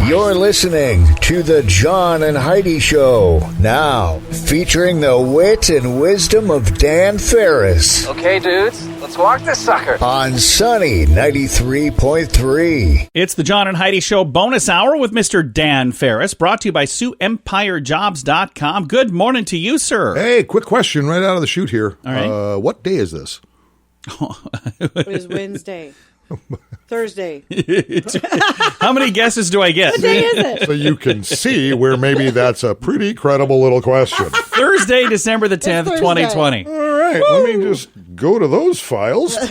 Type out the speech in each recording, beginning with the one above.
You're listening to the John and Heidi Show, now featuring the wit and wisdom of Dan Farris. Okay, dudes, let's walk this sucker. On Sunny 93.3. It's the John and Heidi Show bonus hour with Mr. Dan Farris, brought to you by SiouxEmpireJobs.com. Good morning to you, sir. Hey, quick question right out of the chute here. All right. What day is this? It was Wednesday. Thursday. How many guesses do I get? What day is it? So you can see where maybe that's a pretty credible little question. Thursday, December the 10th, 2020. All right, let me just go to those files. Okie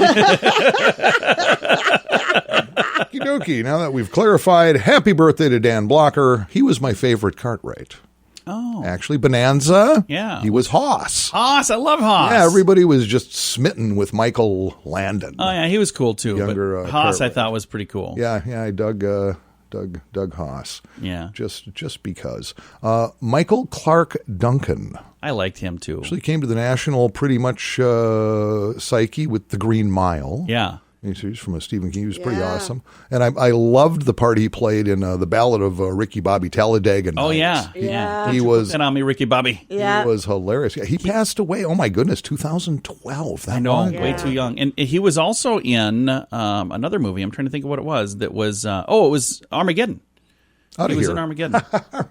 dokie. Now that we've clarified, happy birthday to Dan Blocker. He was my favorite Cartwright. Oh. Actually, Bonanza. Yeah. He was Hoss. Hoss, I love Hoss. Yeah, everybody was just smitten with Michael Landon. Oh, yeah, he was cool, too. Younger, but Hoss, I Cartwright. thought, was pretty cool. Yeah, I dug Hoss. Yeah. Just because. Michael Clark Duncan I liked him, too. actually came to the National pretty much psyche with The Green Mile. Yeah. He's from a Stephen King. He was pretty Yeah. awesome. And I loved the part he played in the Ballad of Ricky Bobby Talladega Oh, Nights. yeah. Yeah. He was And on me, Ricky Bobby. Yeah. He was hilarious. Yeah, he passed away. Oh, my goodness, 2012. That I know, long way ago. too young. And he was also in another movie. I'm trying to think of what it was. That was, it was Armageddon. Out He of was here. in Armageddon.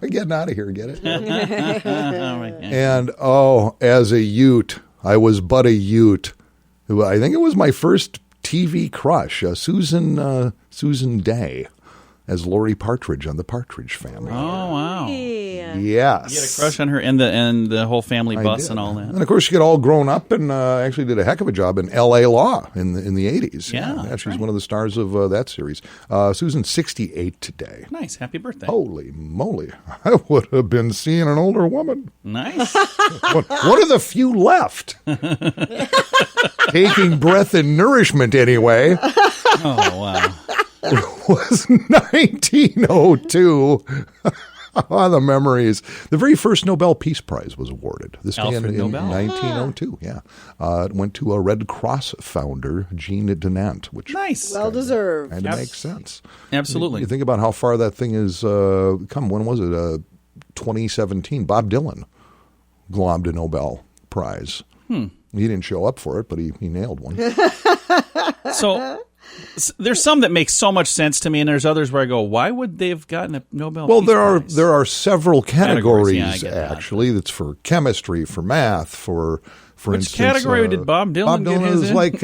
Getting out of here, get it? Armageddon. And, as a Ute, I was but a Ute. I think it was my first TV crush, Susan Day, as Lori Partridge on The Partridge Family. Oh, wow. Yeah. Yes. You had a crush on her and the whole family I bus did. and all that. And of course, she got all grown up and actually did a heck of a job in L.A. Law in the 80s. Yeah, that's she's right. one of the stars of that series. Susan's 68 today. Nice. Happy birthday. Holy moly. I would have been seeing an older woman. Nice. What are the few left? Taking breath and nourishment anyway. Oh, wow. Was 1902. Oh, the memories. The very first Nobel Peace Prize was awarded. This day Alfred in Nobel. 1902, yeah. It went to a Red Cross founder, Jean Dunant, which Nice. Well deserved. had to make sense. Absolutely. You think about how far that thing is come. When was it? 2017. Bob Dylan globbed a Nobel Prize. He didn't show up for it, but he nailed one. So there's some that make so much sense to me, and there's others where I go, why would they have gotten a Nobel Well, Peace there Prize? are several categories, Yeah, I get that. actually. That's for chemistry, for math, for Which instance. category did Bob Dylan Bob get Dylan his is in? like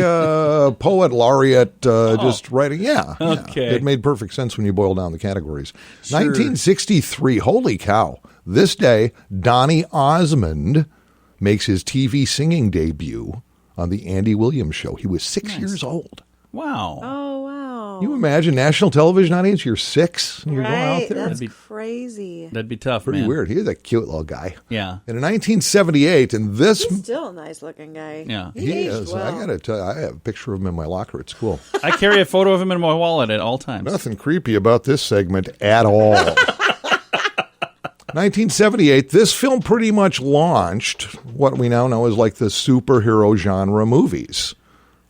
poet laureate, just writing. Yeah, Okay. Yeah. It made perfect sense when you boil down the categories. Sure. 1963. Holy cow! This day, Donny Osmond makes his TV singing debut on the Andy Williams Show. He was 6 years old. Wow. Oh, wow. Can you imagine national television audience? You're 6 and you're going out Right. there. That's That'd be- crazy. That'd be tough, Pretty man. weird. He's a cute little guy. Yeah. And in 1978, and this He's still a nice looking guy. Yeah. He he aged is. well. I gotta tell you, I have a picture of him in my locker at school. I carry a photo of him in my wallet at all times. Nothing creepy about this segment at all. 1978, this film pretty much launched what we now know as like the superhero genre movies.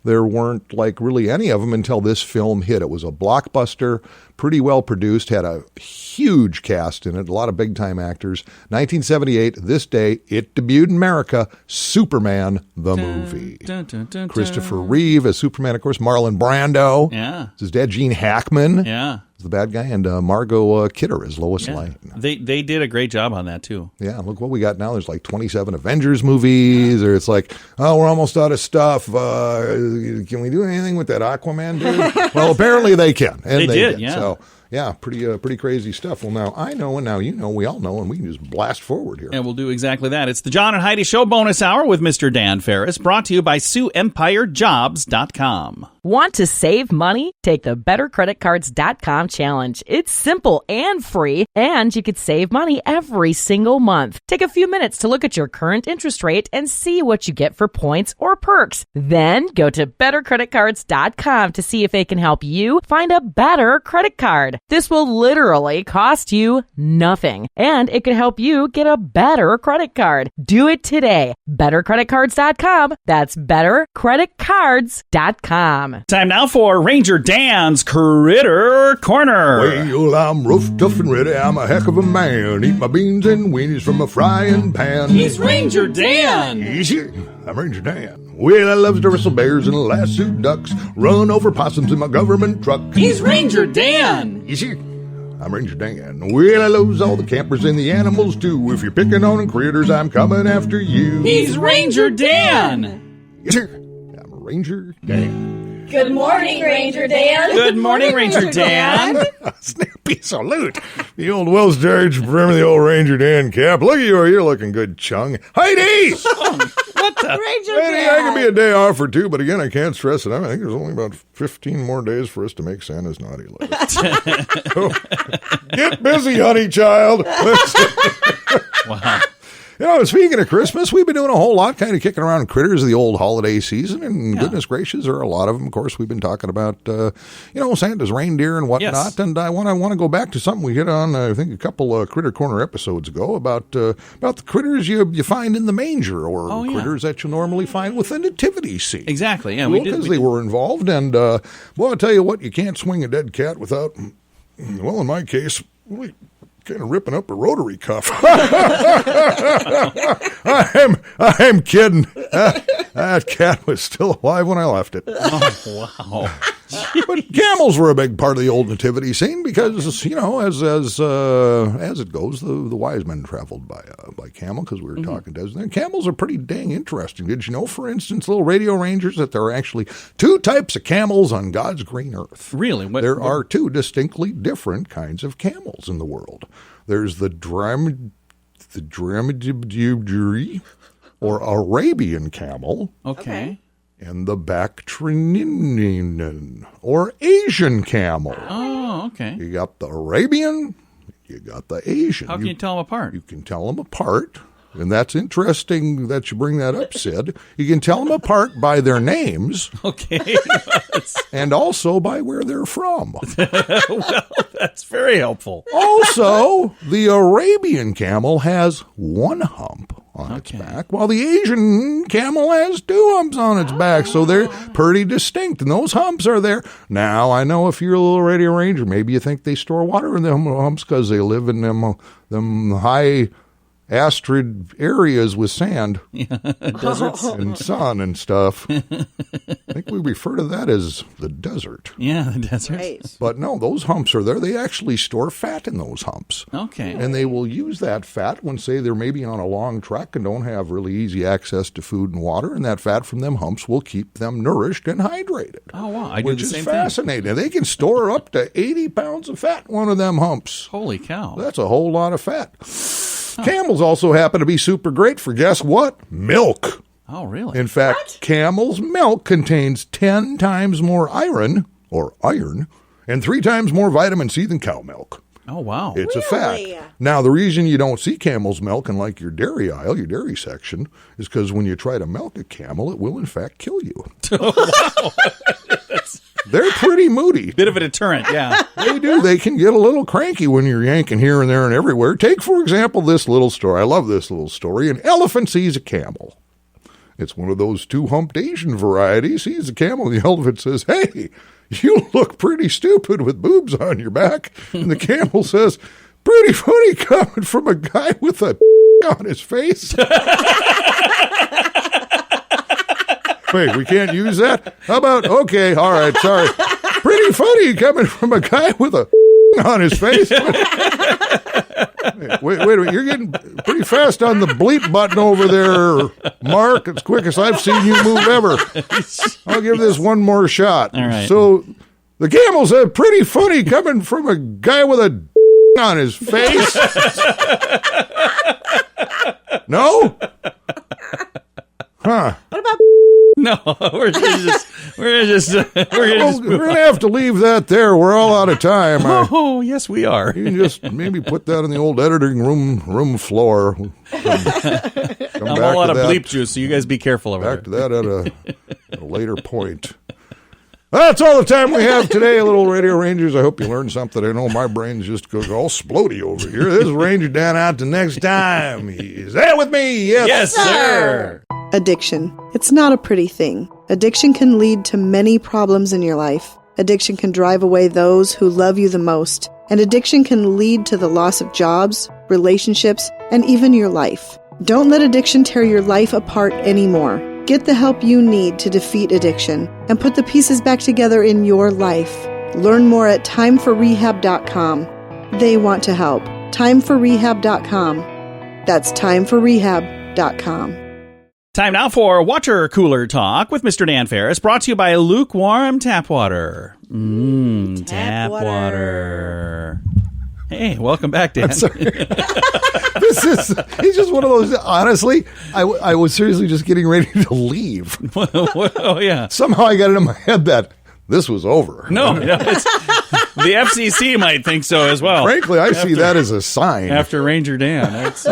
There weren't like really any of them until this film hit. It was a blockbuster, pretty well produced, had a huge cast in it, a lot of big time actors. 1978, this day, it debuted in America, Superman the movie. Dun, dun, dun, Christopher dun. Reeve as Superman, of course, Marlon Brando. Yeah. His dad, Gene Hackman, Yeah. is the bad guy, and Margot Kidder as Lois Yeah. Lane. They did a great job on that, too. Yeah, look what we got now. There's like 27 Avengers movies, or it's like, oh, we're almost out of stuff. Can we do anything with that Aquaman dude? Well, apparently they can. And They did, yeah. So, yeah, pretty crazy stuff. Well, now I know, and now you know, we all know, and we can just blast forward here. And we'll do exactly that. It's the John and Heidi Show bonus hour with Mr. Dan Farris, brought to you by SiouxEmpireJobs.com. Want to save money? Take the BetterCreditCards.com challenge. It's simple and free, and you could save money every single month. Take a few minutes to look at your current interest rate and see what you get for points or perks. Then go to BetterCreditCards.com to see if they can help you find a better credit card. This will literally cost you nothing, and it could help you get a better credit card. Do it today. BetterCreditCards.com. That's BetterCreditCards.com. Time now for Ranger Dan's Critter Corner. Well, I'm rough, tough, and ready. I'm a heck of a man. Eat my beans and weenies from a frying pan. He's Ranger Dan. Easy. I'm Ranger Dan. Well, I loves to wrestle bears and lasso ducks, run over possums in my government truck. He's Ranger Dan. Easy. I'm Ranger Dan. Well, I loves all the campers and the animals too. If you're picking on critters, I'm coming after you. He's Ranger Dan. Yes, sir. I'm Ranger Dan. Good morning, Ranger Dan. Good morning, Ranger Dan. Snappy salute. The old Wells George, remember the old Ranger Dan cap? Look at you, you're looking good, Chung. Heidi! What the? Ranger Heidi, I can be a day off or two, but again, I can't stress it. I think there's only about 15 more days for us to make Santa's naughty list. So, get busy, honey child. Wow. You know, speaking of Christmas, we've been doing a whole lot, kind of kicking around critters of the old holiday season, and goodness gracious, there are a lot of them. Of course, we've been talking about, Santa's reindeer and whatnot, Yes. and I want to go back to something we hit on, I think, a couple Critter Corner episodes ago about the critters you find in the manger, or critters that you normally find with the nativity scene. Exactly, yeah. Because they were involved, and, I'll tell you what, you can't swing a dead cat without, well, in my case, really kind of ripping up a rotary cuff. I'm kidding. That cat was still alive when I left it. Oh, wow. But camels were a big part of the old nativity scene because, as it goes, the wise men traveled by camel, because we were talking to them. Camels are pretty dang interesting. Did you know, for instance, little radio rangers, that there are actually two types of camels on God's green earth? Really? There are two distinctly different kinds of camels in the world. There's the dromedary or Arabian camel. Okay. And the Bactrian or Asian camel. Oh, okay. You got the Arabian, you got the Asian. How can you tell them apart? You can tell them apart, and that's interesting that you bring that up, Sid. You can tell them apart by their names. Okay. And also by where they're from. Well, that's very helpful. Also, the Arabian camel has one hump on its back, while the Asian camel has two humps on its back, so they're pretty distinct, and those humps are there. Now, I know if you're a little radio ranger, maybe you think they store water in them humps because they live in them high asteroid areas with sand, Deserts. and sun and stuff. I think we refer to that as the desert. Yeah, the desert. Right. But no, those humps are there. They actually store fat in those humps. Okay. And they will use that fat when, say, they're maybe on a long trek and don't have really easy access to food and water, and that fat from them humps will keep them nourished and hydrated. Oh, wow. I do Which the is same fascinating. They can store up to 80 pounds of fat in one of them humps. thing. Holy cow. That's a whole lot of fat. Camels also happen to be super great for, guess what? Milk. Oh, really? In fact, camel's milk contains 10 times more iron, and 3 times more vitamin C than cow milk. Oh, wow. It's a Really? fact. Now, the reason you don't see camel's milk in like your dairy aisle, your dairy section, is because when you try to milk a camel, it will in fact kill you. They're pretty moody. Bit of a deterrent, yeah. They do. They can get a little cranky when you're yanking here and there and everywhere. Take, for example, this little story. I love this little story. An elephant sees a camel. It's one of those two-humped Asian varieties. Sees a camel, and the elephant says, "Hey, you look pretty stupid with boobs on your back." And the camel says, "Pretty funny coming from a guy with a on his face." Wait, we can't use that? How about, okay, all right, sorry. Pretty funny coming from a guy with a on his face. Wait a minute, you're getting pretty fast on the bleep button over there, Mark. It's quick as I've seen you move ever. I'll give this one more shot. All right. So the camel said, pretty funny coming from a guy with a on his face. No? Huh. What about No, we're gonna just We're going to have to leave that there. We're all out of time. Oh, yes, we are. You can just maybe put that on the old editing room floor. Come I'm all out of bleep juice, so you guys be careful over back there. to that at a later point. That's all the time we have today, little Radio Rangers. I hope you learned something. I know my brain's just goes all splody over here. This is Ranger Dan out to next time. Is that with me? Yes, sir. Addiction. It's not a pretty thing. Addiction can lead to many problems in your life. Addiction can drive away those who love you the most. And addiction can lead to the loss of jobs, relationships, and even your life. Don't let addiction tear your life apart anymore. Get the help you need to defeat addiction and put the pieces back together in your life. Learn more at timeforrehab.com. They want to help. Timeforrehab.com. That's timeforrehab.com. Time now for Water Cooler Talk with Mr. Dan Farris, brought to you by Lukewarm Tap Water. Tap water. Hey, welcome back, Dan. I'm sorry. He's just one of those, honestly, I was seriously just getting ready to leave. Oh, yeah. Somehow I got it in my head that this was over. No, it's, the FCC might think so as well. Frankly, I see that as a sign. After Ranger Dan. That's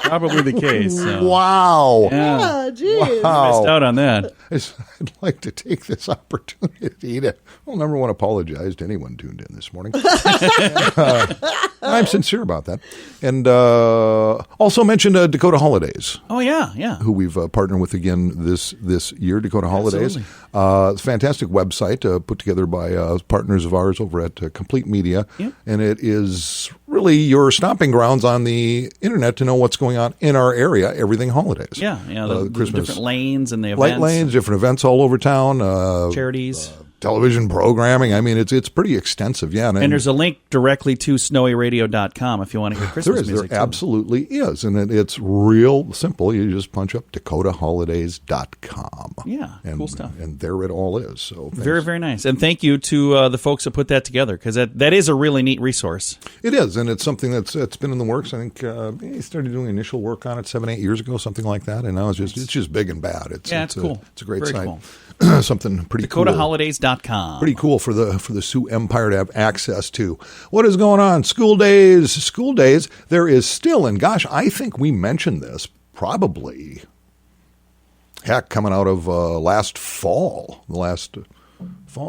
probably the case. So. Wow. Yeah. Geez. Wow. Missed out on that. I'd like to take this opportunity to, number one, apologize to anyone tuned in this morning. I'm sincere about that. And also mention Dakota Holidays. Oh, yeah. Who we've partnered with again this year, Dakota Holidays. It's a fantastic website put together by partners of ours over at Complete Media. Yep. And it is really your stomping grounds on the internet to know what's going on in our area, everything holidays. Yeah, the Christmas different lanes and the events. Light lanes, different events all over town. Charities. Television programming. I mean, it's pretty extensive, yeah. And there's a link directly to snowyradio.com if you want to hear Christmas music. There absolutely is. And it's real simple. You just punch up DakotaHolidays.com. Yeah, cool stuff. And there it all is. So very, very nice. And thank you to the folks that put that together, because that is a really neat resource. It is, and it's something that's been in the works. I think he started doing initial work on it 7-8 years ago, something like that. And now it's just big and bad. It's cool. It's a great very site. Cool. Something pretty cool. DakotaHolidays.com. Pretty cool for the Sioux Empire to have access to. What is going on? School days. There is still, and gosh, I think we mentioned this probably, coming out of last fall.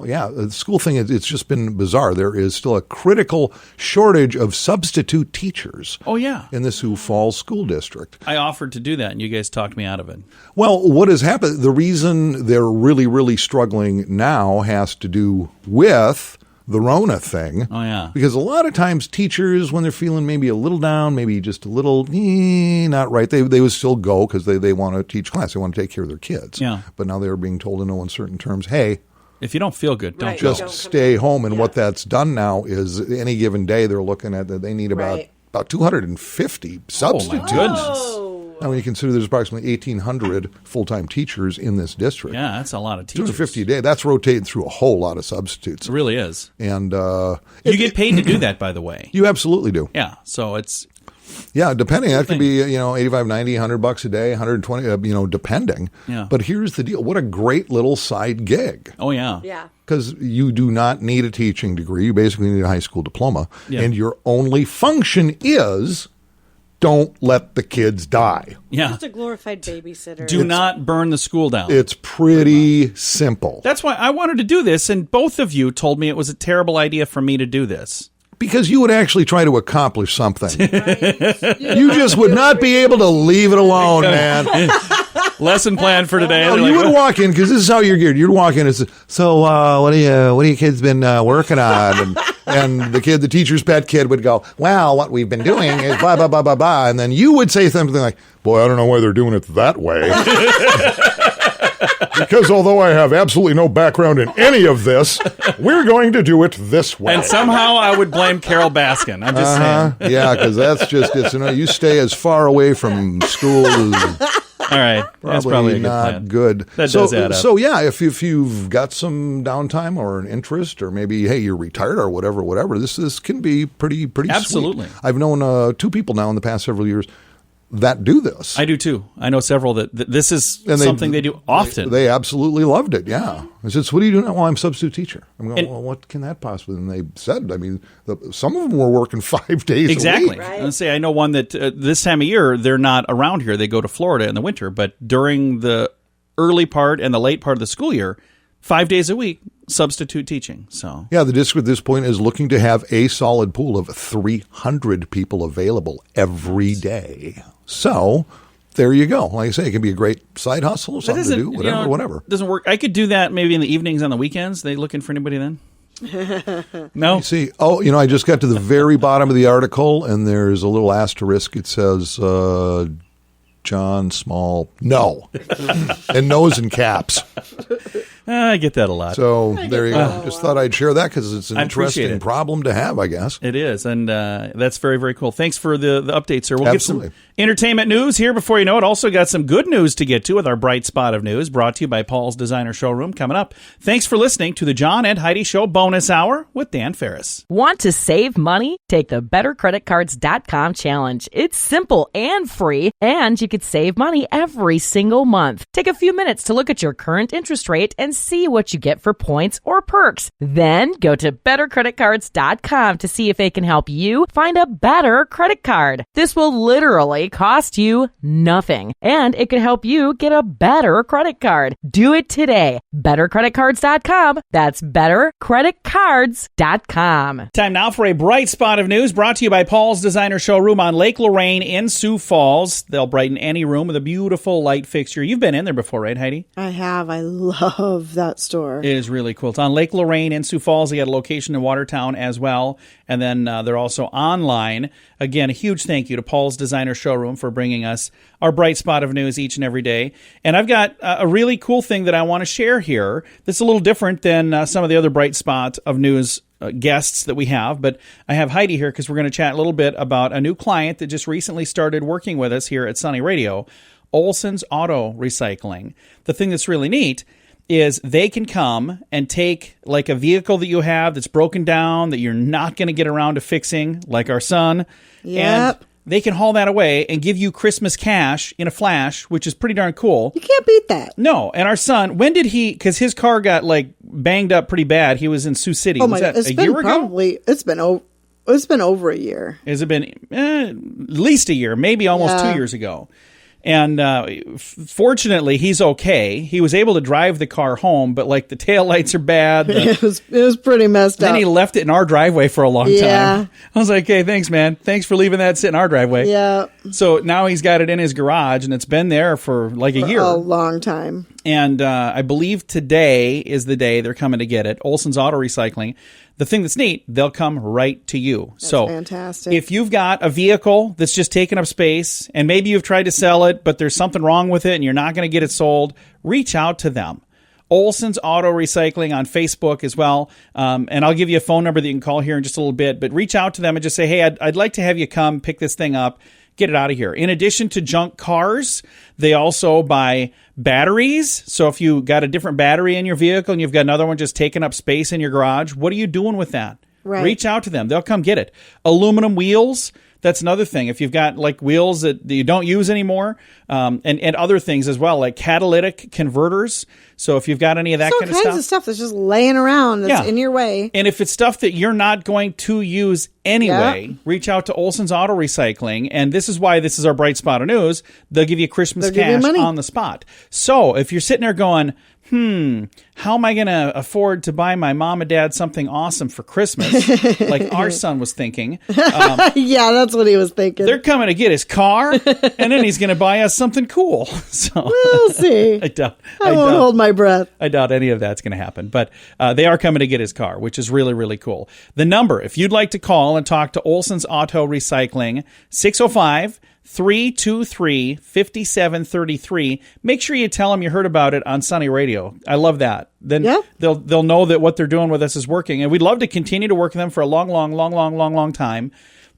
Yeah, the school thing, it's just been bizarre. There is still a critical shortage of substitute teachers. Oh, yeah. In the Sioux Falls School District. I offered to do that, and you guys talked me out of it. Well, what has happened, the reason they're really, really struggling now has to do with the Rona thing. Oh, yeah. Because a lot of times teachers, when they're feeling maybe a little down, maybe just a little not right, they would still go because they want to teach class. They want to take care of their kids. Yeah. But now they're being told in no uncertain terms, hey, if you don't feel good, don't go. Just stay home. And what that's done now is any given day they're looking at that they need about 250 substitute teachers. Oh. Now, when you consider there's approximately 1,800 full-time teachers in this district. Yeah, that's a lot of teachers. 250 a day. That's rotating through a whole lot of substitutes. It really is. And you get paid to do that, by the way. You absolutely do. Yeah, so it's... Yeah, depending. That could be, $85, $90, $100 a day, 120, depending. Yeah. But here's the deal. What a great little side gig. Oh, yeah. Yeah. Because you do not need a teaching degree. You basically need a high school diploma. Yeah. And your only function is don't let the kids die. Yeah. Just a glorified babysitter. Do not burn the school down. It's pretty simple. That's why I wanted to do this, and both of you told me it was a terrible idea for me to do this. Because you would actually try to accomplish something. You just would not be able to leave it alone, man. Lesson plan for today. No, you would walk in, because this is how you're geared. You'd walk in and say, so what have you kids been working on? And the teacher's pet kid would go, well, what we've been doing is blah, blah, blah, blah, blah. And then you would say something like, boy, I don't know why they're doing it that way. Because although I have absolutely no background in any of this, we're going to do it this way. And somehow I would blame Carol Baskin. I'm just saying. Yeah, because that's just it. You stay as far away from school as... All right. That's probably a good not plan. Good. That does add up. So, yeah, if you've got some downtime or an interest, or maybe, hey, you're retired or whatever, this can be pretty Absolutely. sweet. I've known 2 people now in the past several years that do this. I do, too. I know several that this is something they do often. They absolutely loved it, yeah. I said, so what are you doing now? Well, I'm a substitute teacher. I'm going, well, what can that possibly? And they said, some of them were working 5 days a week. Exactly. I know one that this time of year, they're not around here. They go to Florida in the winter. But during the early part and the late part of the school year, 5 days a week, substitute teaching. So Yeah, the district at this point is looking to have a solid pool of 300 people available every day. So there you go. Like I say, it can be a great side hustle, something to do, whatever. Doesn't work. I could do that maybe in the evenings on the weekends. They looking for anybody then? No. You see, I just got to the very bottom of the article, and there's a little asterisk. It says, John Small, no. And no's in caps. I get that a lot. So there you go. Just thought I'd share that because it's an interesting problem to have, I guess. It is, and that's very, very cool. Thanks for the update, sir. We'll Absolutely. get some entertainment news here before you know it. Also got some good news to get to with our bright spot of news, brought to you by Paul's Designer Showroom coming up. Thanks for listening to the John and Heidi Show bonus hour with Dan Farris. Want to save money? Take the bettercreditcards.com challenge. It's simple and free, and you could save money every single month. Take a few minutes to look at your current interest rate and see what you get for points or perks. Then go to bettercreditcards.com to see if they can help you find a better credit card. This will literally cost you nothing, and it could help you get a better credit card. Do it today. Bettercreditcards.com. That's bettercreditcards.com. Time now for a bright spot of news brought to you by Paul's Designer Showroom on Lake Lorraine in Sioux Falls. They'll brighten any room with a beautiful light fixture. You've been in there before, right, Heidi? I have. I love that store. It is really cool. It's on Lake Lorraine in Sioux Falls. They got a location in Watertown as well. And then they're also online. Again, a huge thank you to Paul's Designer Showroom for bringing us our bright spot of news each and every day. And I've got a really cool thing that I want to share here that's a little different than some of the other bright spot of news guests that we have. But I have Heidi here because we're going to chat a little bit about a new client that just recently started working with us here at Sunny Radio, Olson's Auto Recycling. The thing that's really neat is they can come and take like a vehicle that you have that's broken down that you're not going to get around to fixing, like our son. Yep. And they can haul that away and give you Christmas cash in a flash, which is pretty darn cool. You can't beat that. No. And our son, when did he, because his car got like banged up pretty bad. He was in Sioux City. Was that a year ago? It's been over a year. Has it been at least a year, maybe almost 2 years ago? And fortunately, he's okay. He was able to drive the car home, but like the taillights are bad. It was pretty messed up. Then he left it in our driveway for a long time. I was like, hey, thanks, man. Thanks for leaving that sit in our driveway. Yeah. So now he's got it in his garage, and it's been there for like a year. A long time. And I believe today is the day they're coming to get it. Olson's Auto Recycling. The thing that's neat, they'll come right to you. That's fantastic. If you've got a vehicle that's just taking up space and maybe you've tried to sell it, but there's something wrong with it and you're not going to get it sold, reach out to them. Olson's Auto Recycling on Facebook as well. And I'll give you a phone number that you can call here in just a little bit. But reach out to them and just say, hey, I'd like to have you come pick this thing up. Get it out of here. In addition to junk cars, they also buy batteries. So if you got a different battery in your vehicle and you've got another one just taking up space in your garage, what are you doing with that? Right. Reach out to them. They'll come get it. Aluminum wheels. That's another thing. If you've got like wheels that you don't use anymore, and other things as well, like catalytic converters. So if you've got any of that kind of stuff. All kinds of stuff that's just laying around that's in your way. And if it's stuff that you're not going to use anyway, reach out to Olson's Auto Recycling. And this is why this is our bright spot of news. They'll give you Christmas cash on the spot. So if you're sitting there going, how am I going to afford to buy my mom and dad something awesome for Christmas? Like our son was thinking. Yeah, that's what he was thinking. They're coming to get his car, and then he's going to buy us something cool. So we'll see. I won't hold my breath. I doubt any of that's going to happen. But they are coming to get his car, which is really, really cool. The number, if you'd like to call and talk to Olson's Auto Recycling, 605-323-5733. Make sure you tell them you heard about it on Sunny Radio. I love that. Then they'll know that what they're doing with us is working. And we'd love to continue to work with them for a long time.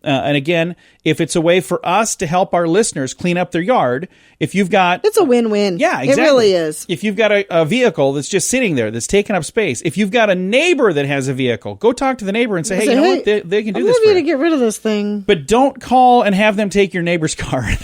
And again, if it's a way for us to help our listeners clean up their yard, if you've got... It's a win-win. Yeah, exactly. It really is. If you've got a vehicle that's just sitting there, that's taking up space, if you've got a neighbor that has a vehicle, go talk to the neighbor and say, hey, you know what? They can do this for you. I'd love you to get rid of this thing. But don't call and have them take your neighbor's car. I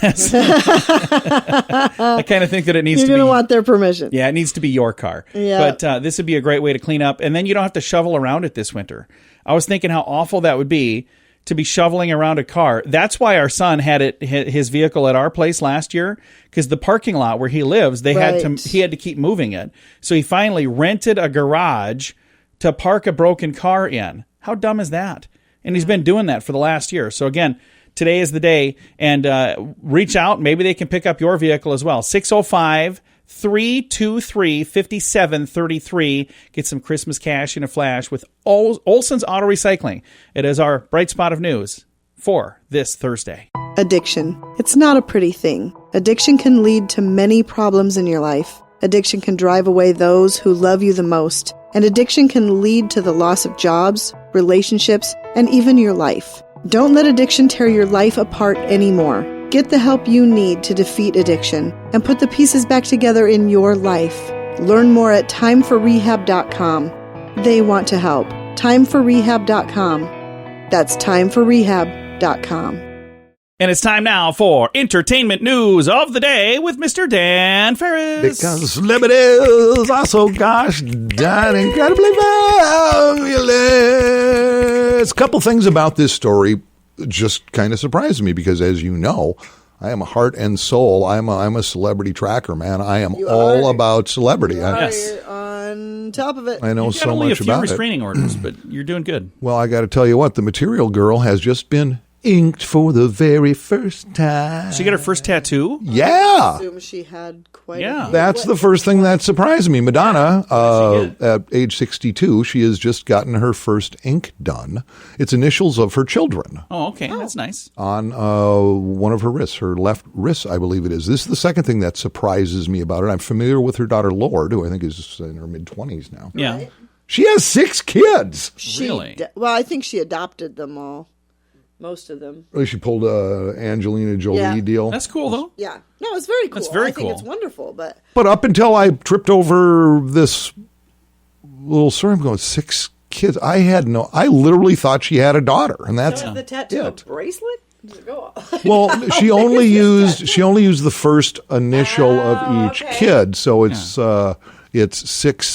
kind of think that it needs to be... You're going to want their permission. Yeah, it needs to be your car. Yeah. But this would be a great way to clean up, and then you don't have to shovel around it this winter. I was thinking how awful that would be to be shoveling around a car. That's why our son had his vehicle at our place last year, because the parking lot where he lives, he had to keep moving it. So he finally rented a garage to park a broken car in. How dumb is that? And he's been doing that for the last year. So again, today is the day, and reach out. Maybe they can pick up your vehicle as well. 605-323-5733. Get some Christmas cash in a flash with Olson's Auto Recycling. It is our bright spot of news for this Thursday. Addiction. It's not a pretty thing. Addiction can lead to many problems in your life. Addiction can drive away those who love you the most. And addiction can lead to the loss of jobs, relationships, and even your life. Don't let addiction tear your life apart anymore. Get the help you need to defeat addiction and put the pieces back together in your life. Learn more at timeforrehab.com. They want to help. Timeforrehab.com. That's timeforrehab.com. And it's time now for entertainment news of the day with Mr. Dan Farris. Because celebrities are so gosh darn incredibly fabulous. A couple things about this story just kind of surprised me because, as you know, I am a heart and soul. I'm a celebrity tracker, man. I am all about celebrity. You're on top of it. I know so much about it. Only a few restraining orders, but you're doing good. Well, I got to tell you what, the Material Girl has just been inked for the very first time. She got her first tattoo? Yeah. I assume she had quite a That's the first thing that surprised me. Madonna, at age 62, she has just gotten her first ink done. It's initials of her children. Oh, okay. That's nice. On one of her wrists, her left wrist, I believe it is. This is the second thing that surprises me about it. I'm familiar with her daughter, Lord, who I think is in her mid-20s now. Yeah. Right. She has 6 kids. Really? Well, I think she adopted them all. Most of them. Really, she pulled a Angelina Jolie deal. That's cool, though. Yeah. No, it's very cool. That's very I think cool. it's wonderful, but But up until I tripped over this little story, I'm going, 6 kids. I literally thought she had a daughter, and that's the tattoo a bracelet? Does it go off? well, she only used the first initial of each kid, so it's 6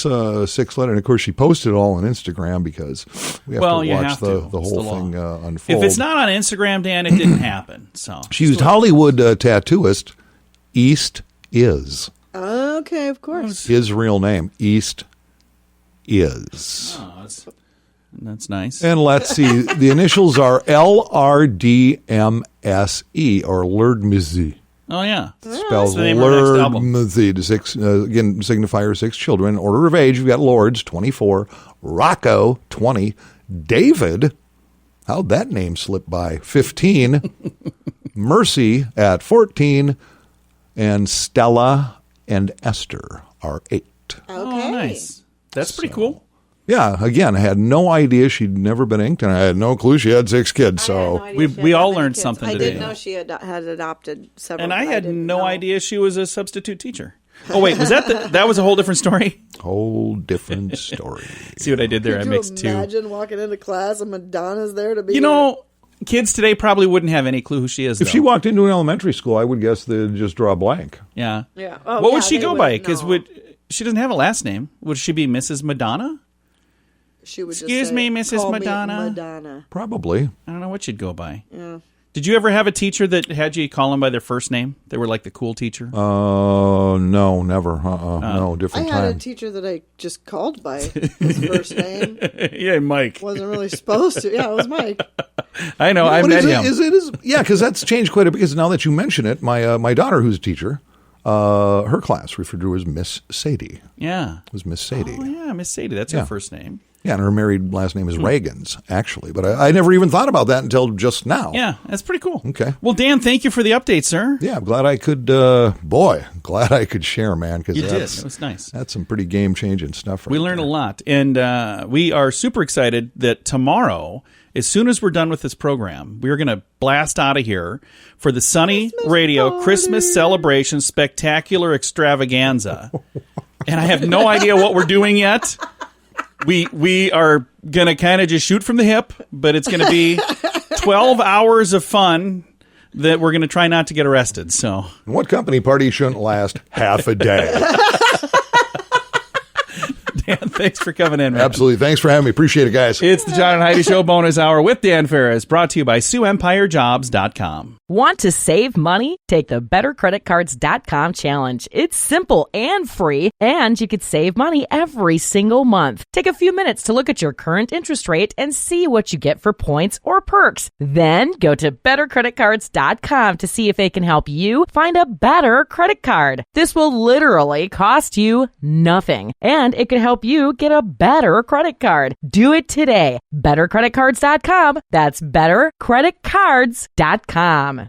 letters. And of course, she posted it all on Instagram because we have to watch the whole thing unfold. If it's not on Instagram, Dan, it didn't happen. So she used Hollywood tattooist East Is. Okay, of course. His real name, East Is. Oh, that's nice. And let's see, the initials are LRDMSE, or Lurdmse. Oh, yeah. Spells That's the name of our next album. Lurdmse, to 6, again, signifier 6 children. Order of age, we've got Lords, 24, Rocco, 20, David, how'd that name slip by, 15, Mercy at 14, and Stella and Esther are 8. Okay. Oh, nice. That's pretty cool. Yeah, again, I had no idea she'd never been inked, and I had no clue she had 6 kids. So we all learned something I today. didn't know she had adopted several. And I had no idea she was a substitute teacher. Oh, wait, was that was a whole different story? Whole different story. See what I did there? I mixed two. Imagine walking into class and Madonna's there to be. Kids today probably wouldn't have any clue who she is. If she walked into an elementary school, I would guess they'd just draw a blank. Yeah. Yeah. What would she go by? Because she doesn't have a last name. Would she be Mrs. Madonna? She would Excuse just me, say, Mrs. "Call me Madonna." Madonna. Probably. I don't know what she'd go by. Yeah. Did you ever have a teacher that had you call them by their first name? They were like the cool teacher? No, never. No, different I had time. a teacher that I just called by his first name. Yeah, Mike. Wasn't really supposed to. Yeah, it was Mike. I know. I met him. Yeah, because that's changed quite a bit. Because now that you mention it, my daughter, who's a teacher, her class referred to her as Miss Sadie. Yeah. It was Miss Sadie. Oh, yeah, Miss Sadie. That's her first name. Yeah, and her married last name is Reagans, actually. But I never even thought about that until just now. Yeah, that's pretty cool. Okay. Well, Dan, thank you for the update, sir. Yeah, I'm glad I could, glad I could share, man. Cause You did. It was nice. That's some pretty game-changing stuff. We learned a lot. And we are super excited that tomorrow, as soon as we're done with this program, we're going to blast out of here for the Sunny Radio Christmas Celebration Spectacular Extravaganza. And I have no idea what we're doing yet. We are going to kind of just shoot from the hip, but it's going to be 12 hours of fun that we're going to try not to get arrested. So, what company party shouldn't last half a day? Dan, thanks for coming in, man. Absolutely. Thanks for having me. Appreciate it, guys. It's the John and Heidi Show bonus hour with Dan Farris, brought to you by SiouxEmpireJobs.com. Want to save money? Take the BetterCreditCards.com challenge. It's simple and free, and you could save money every single month. Take a few minutes to look at your current interest rate and see what you get for points or perks. Then go to BetterCreditCards.com to see if they can help you find a better credit card. This will literally cost you nothing, and it can help you get a better credit card. Do it today. BetterCreditCards.com. That's BetterCreditCards.com.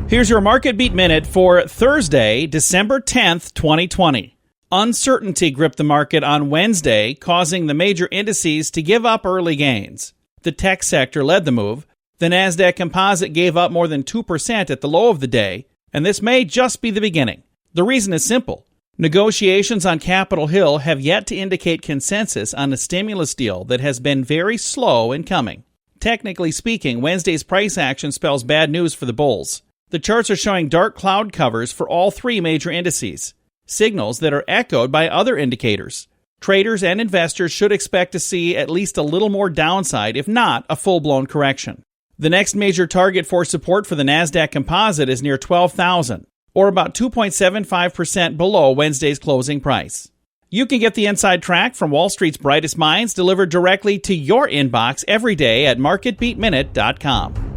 Here's your Market Beat Minute for Thursday, December 10th, 2020. Uncertainty gripped the market on Wednesday, causing the major indices to give up early gains. The tech sector led the move. The NASDAQ Composite gave up more than 2% at the low of the day, and this may just be the beginning. The reason is simple. Negotiations on Capitol Hill have yet to indicate consensus on a stimulus deal that has been very slow in coming. Technically speaking, Wednesday's price action spells bad news for the bulls. The charts are showing dark cloud covers for all three major indices, signals that are echoed by other indicators. Traders and investors should expect to see at least a little more downside, if not a full-blown correction. The next major target for support for the NASDAQ Composite is near 12,000, or about 2.75% below Wednesday's closing price. You can get the inside track from Wall Street's brightest minds delivered directly to your inbox every day at MarketBeatMinute.com.